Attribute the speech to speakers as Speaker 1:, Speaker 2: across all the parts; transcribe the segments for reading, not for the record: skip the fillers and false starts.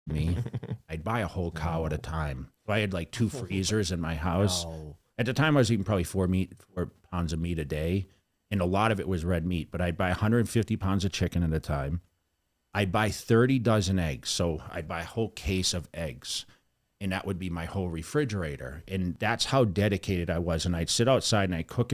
Speaker 1: me. I'd buy a whole cow at a time. So I had like 2 freezers in my house. At the time, I was eating probably 4 pounds of meat a day, and a lot of it was red meat. But I'd buy 150 pounds of chicken at a time. I'd buy 30 dozen eggs. So I'd buy a whole case of eggs, and that would be my whole refrigerator. And that's how dedicated I was. And I'd sit outside and I'd cook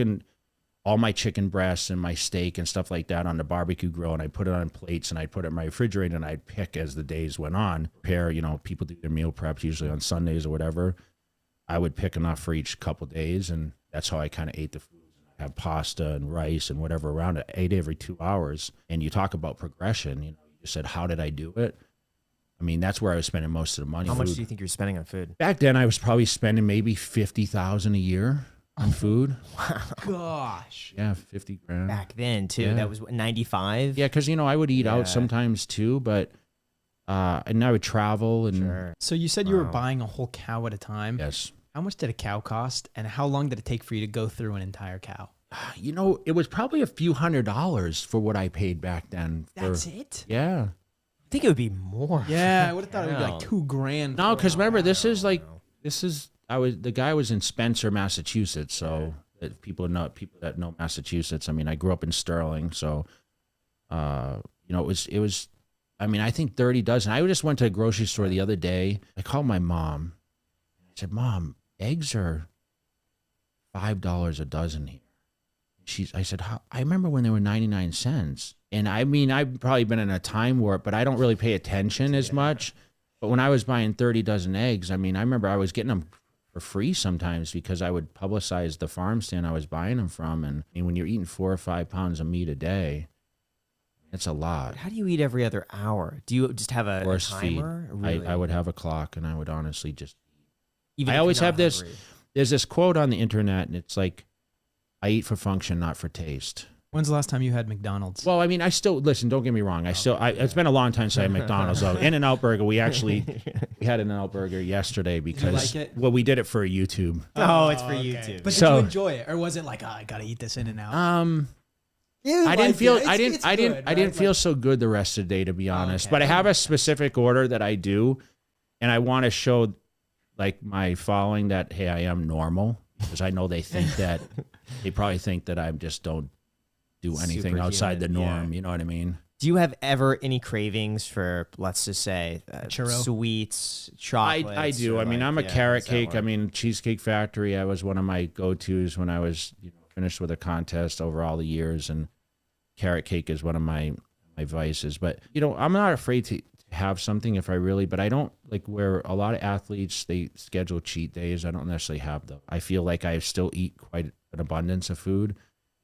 Speaker 1: all my chicken breasts and my steak and stuff like that on the barbecue grill, and I'd put it on plates and I'd put it in my refrigerator, and I'd pick as the days went on. Prepare, people do their meal preps usually on Sundays or whatever. I would pick enough for each couple days, and that's how I kind of ate the food. I have pasta and rice and whatever around it. I ate every 2 hours. And you talk about progression, you just said, how did I do it? I mean, that's where I was spending most of the money.
Speaker 2: How much do you think you're spending on food?
Speaker 1: Back then, I was probably spending maybe $50,000 a year on food.
Speaker 3: Wow. Gosh.
Speaker 1: Yeah, 50 grand.
Speaker 2: Back then, too.
Speaker 1: Yeah.
Speaker 2: That was what, 95?
Speaker 1: Yeah, because, I would eat out sometimes, too, but and I would travel. And
Speaker 2: Sure.
Speaker 3: So you said you were buying a whole cow at a time.
Speaker 1: Yes.
Speaker 3: How much did a cow cost, and how long did it take for you to go through an entire cow?
Speaker 1: It was probably a few $100s for what I paid back then.
Speaker 3: That's it?
Speaker 1: Yeah.
Speaker 2: I think it would be more.
Speaker 3: Yeah, I would have thought it would be like $2,000.
Speaker 1: No, because remember, the guy was in Spencer, Massachusetts. So people that know Massachusetts. I mean, I grew up in Sterling, so it was. I mean, I think 30 dozen. I just went to a grocery store the other day. I called my mom. I said, "Mom, eggs are $5 a dozen here." I said, I remember when they were 99 cents. And I mean, I've probably been in a time warp, but I don't really pay attention as much. But when I was buying 30 dozen eggs, I mean, I remember I was getting them for free sometimes because I would publicize the farm stand I was buying them from. And when you're eating 4 or 5 pounds of meat a day, it's a lot.
Speaker 2: How do you eat every other hour? Do you just have a timer?
Speaker 1: Really? I would have a clock, and I would honestly just
Speaker 2: Even
Speaker 1: I
Speaker 2: if
Speaker 1: always
Speaker 2: you're
Speaker 1: have
Speaker 2: not
Speaker 1: this.
Speaker 2: hungry?
Speaker 1: There's this quote on the internet, and it's like, I eat for function, not for taste.
Speaker 3: When's the last time you had McDonald's?
Speaker 1: Well, I mean, I still listen. Don't get me wrong. It's been a long time since I had McDonald's. In-N-Out Burger. We had an In-N-Out Burger yesterday because
Speaker 3: like it?
Speaker 1: Well, we did it for YouTube.
Speaker 2: Oh, it's for YouTube.
Speaker 3: But did you enjoy it, or was it like, I gotta eat this In-N-Out?
Speaker 1: I didn't feel so good the rest of the day, to be honest.
Speaker 3: okay.
Speaker 1: But I have a specific order that I do, and I want to show like my following that, hey, I am normal, because I know they probably think that I just don't do anything outside the norm.
Speaker 2: Yeah.
Speaker 1: You know what I mean?
Speaker 2: Do you have ever any cravings for, let's just say,
Speaker 3: Churro?
Speaker 2: sweets, chocolates?
Speaker 1: I do. I mean, I'm a carrot cake. I mean, Cheesecake Factory, I was one of my go-tos when I was finished with a contest over all the years, and carrot cake is one of my vices. But, I'm not afraid to have something if I really, but I don't like where a lot of athletes, they schedule cheat days. I don't necessarily have them. I feel like I still eat quite an abundance of food.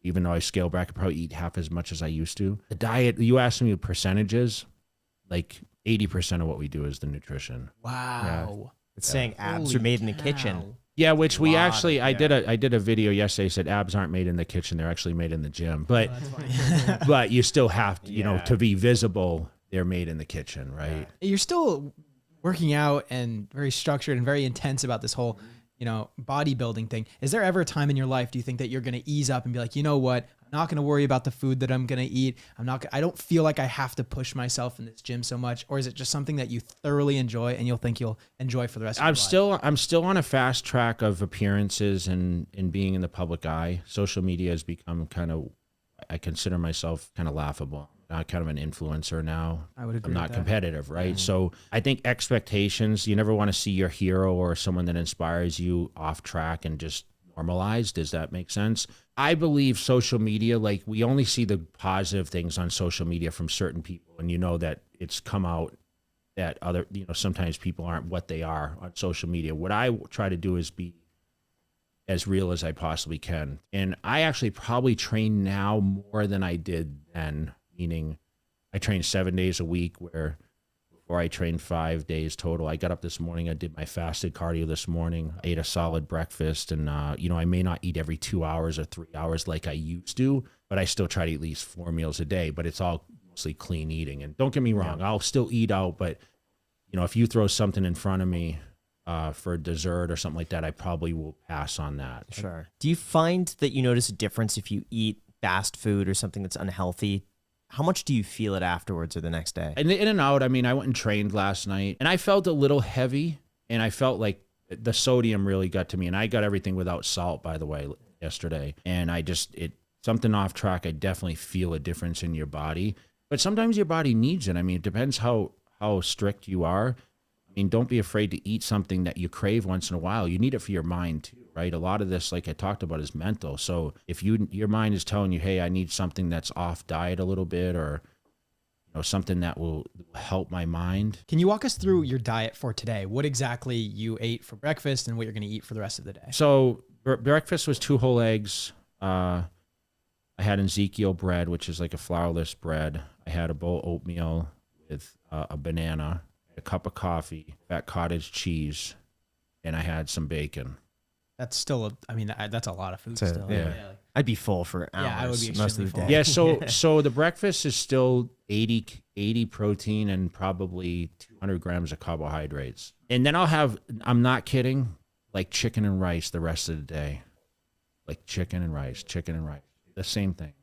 Speaker 1: Even though I scale back, I probably eat half as much as I used to. The diet, you asked me percentages, like 80% of what we do is the nutrition.
Speaker 3: Wow.
Speaker 2: It's saying abs are made in the kitchen.
Speaker 1: Yeah, which we actually, I did a video yesterday, said abs aren't made in the kitchen, they're actually made in the gym. But but you still have to, to be visible, they're made in the kitchen, right?
Speaker 3: You're still working out and very structured and very intense about this whole bodybuilding thing. Is there ever a time in your life, do you think, that you're going to ease up and be like, you know what? I'm not going to worry about the food that I'm going to eat. I don't feel like I have to push myself in this gym so much. Or is it just something that you thoroughly enjoy and you'll think you'll enjoy for the rest of your life?
Speaker 1: I'm still on a fast track of appearances and being in the public eye. Social media has become I consider myself kind of laughable. I'm kind of an influencer now.
Speaker 3: I would agree.
Speaker 1: I'm not
Speaker 3: with that.
Speaker 1: competitive, right? So I think expectations, you never want to see your hero or someone that inspires you off track and just normalized. Does that make sense? I believe social media, like we only see the positive things on social media from certain people. And that it's come out that other, sometimes people aren't what they are on social media. What I try to do is be as real as I possibly can. And I actually probably train now more than I did then. Meaning I train 7 days a week, where before I trained 5 days total. I got up this morning, I did my fasted cardio this morning, ate a solid breakfast, and I may not eat every 2 hours or 3 hours like I used to, but I still try to eat at least 4 meals a day, but it's all mostly clean eating. And don't get me wrong, I'll still eat out, but if you throw something in front of me for dessert or something like that, I probably will pass on that.
Speaker 2: Sure. Do you find that you notice a difference if you eat fast food or something that's unhealthy how much do you feel it afterwards or the next day?
Speaker 1: In and out, I mean, I went and trained last night and I felt a little heavy and I felt like the sodium really got to me, and I got everything without salt, by the way, yesterday. And something off track. I definitely feel a difference in your body, but sometimes your body needs it. I mean, it depends how strict you are. I mean, don't be afraid to eat something that you crave once in a while. You need it for your mind too, right? A lot of this, like I talked about, is mental. So if your mind is telling you, hey, I need something that's off diet a little bit, or something that will help my mind.
Speaker 3: Can you walk us through your diet for today? What exactly you ate for breakfast and what you're going to eat for the rest of the day?
Speaker 1: So breakfast was 2 whole eggs. I had Ezekiel bread, which is like a flourless bread. I had a bowl of oatmeal with a banana, a cup of coffee, fat cottage cheese, and I had some bacon.
Speaker 3: That's still, that's a lot of food still.
Speaker 2: Yeah. I'd be full for hours.
Speaker 3: Yeah, I would be
Speaker 2: most of the
Speaker 3: extremely
Speaker 2: day.
Speaker 3: full.
Speaker 1: Yeah, so the breakfast is still 80 protein and probably 200 grams of carbohydrates. And then I'm not kidding, like chicken and rice the rest of the day. Like chicken and rice. The same thing.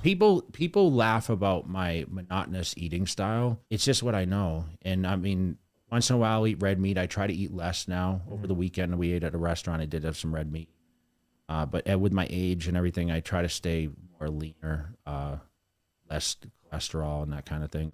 Speaker 1: People laugh about my monotonous eating style. It's just what I know. And I mean, once in a while I'll eat red meat. I try to eat less now. Over the weekend we ate at a restaurant. I did have some red meat. But with my age and everything, I try to stay more leaner, less cholesterol and that kind of thing.